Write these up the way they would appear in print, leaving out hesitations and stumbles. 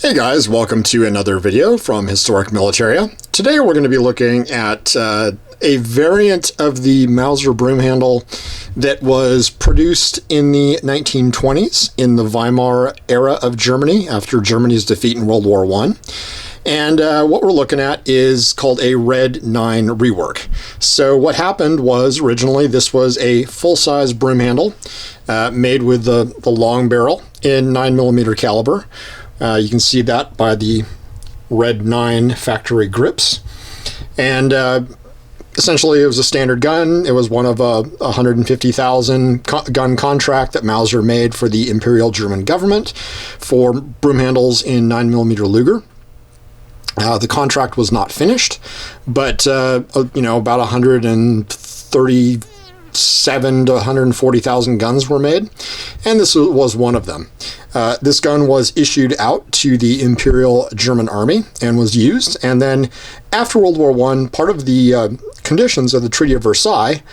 Hey guys, welcome to another video from Historic Militaria. Today we're going to be looking at a variant of the Mauser Broomhandle that was produced in the 1920s in the Weimar Era of Germany after Germany's defeat in World War I. And what we're looking at is called a Red 9 rework. So what happened was originally this was a full-size broom handle made with the long barrel in 9mm caliber. You can see that by the Red 9 factory grips. And essentially it was a standard gun. It was one of a 150,000 gun contract that Mauser made for the Imperial German government for broom handles in 9mm Luger. The contract was not finished, but about 137 to 140,000 guns were made, and this was one of them. This gun was issued out to the Imperial German Army and was used, and then after World War I, part of the conditions of the Treaty of Versailles,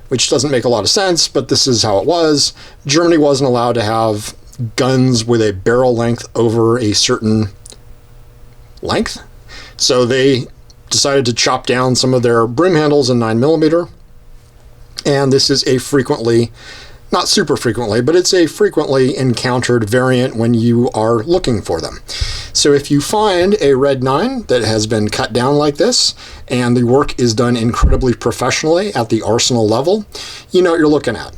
which doesn't make a lot of sense, but this is how it was, Germany wasn't allowed to have guns with a barrel length over a certain length. So they decided to chop down some of their broom handles in 9mm, and this is a frequently, not super frequently, but it's a frequently encountered variant when you are looking for them. So if you find a Red 9 that has been cut down like this, and the work is done incredibly professionally at the arsenal level, you know what you're looking at.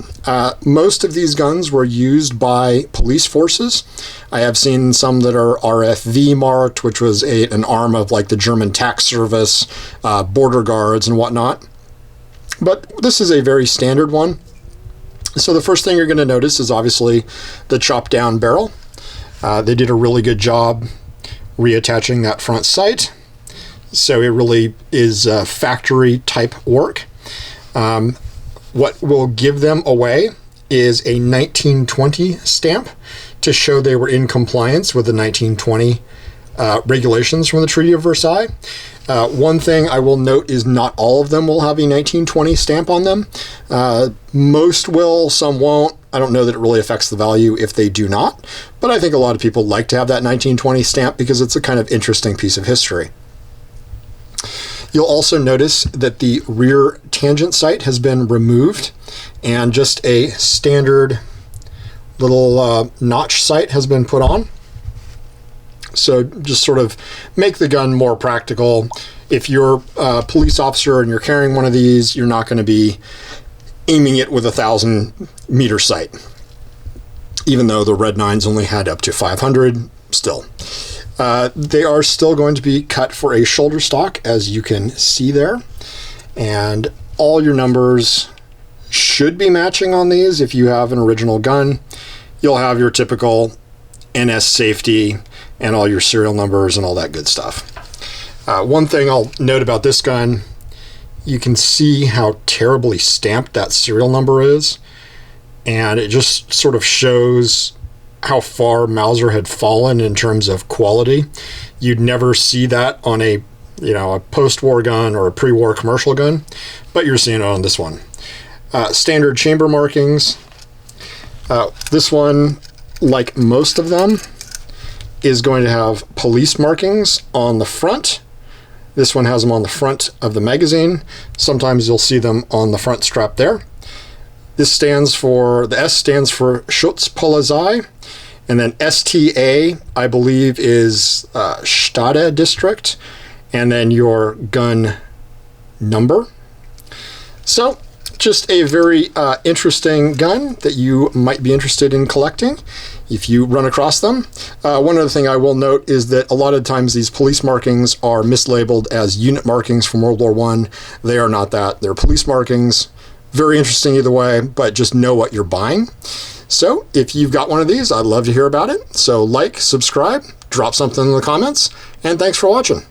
Most of these guns were used by police forces. I have seen some that are RFV marked, which was an arm of like the German tax service, border guards and whatnot. But this is a very standard one. So the first thing you're going to notice is obviously the chopped down barrel. They did a really good job reattaching that front sight. So it really is factory type work. What will give them away is a 1920 stamp to show they were in compliance with the 1920 regulations from the Treaty of Versailles. One thing I will note is not all of them will have a 1920 stamp on them. Most will, some won't. I don't know that it really affects the value if they do not, but I think a lot of people like to have that 1920 stamp because it's a kind of interesting piece of history. You'll also notice that the rear tangent sight has been removed and just a standard little notch sight has been put on. So just sort of make the gun more practical. If you're a police officer and you're carrying one of these, you're not going to be aiming it with a 1,000-meter sight. Even though the Red 9s only had up to 500, still. They are still going to be cut for a shoulder stock, as you can see there. And all your numbers should be matching on these. If you have an original gun, you'll have your typical NS safety and all your serial numbers and all that good stuff. One thing I'll note about this gun, you can see how terribly stamped that serial number is, and it just sort of shows how far Mauser had fallen in terms of quality. You'd never see that on a post-war gun or a pre-war commercial gun, but you're seeing it on this one. Standard chamber markings. This one, like most of them, is going to have police markings on the front. This one has them on the front of the magazine. Sometimes you'll see them on the front strap there. This stands for, the S stands for Schutzpolizei, and then STA, I believe, is Stade District, and then your gun number. So, just a very interesting gun that you might be interested in collecting if you run across them. One other thing I will note is that a lot of times these police markings are mislabeled as unit markings from World War I. They are not that. They're police markings. Very interesting either way, but just know what you're buying. So if you've got one of these, I'd love to hear about it. So like, subscribe, drop something in the comments, and thanks for watching.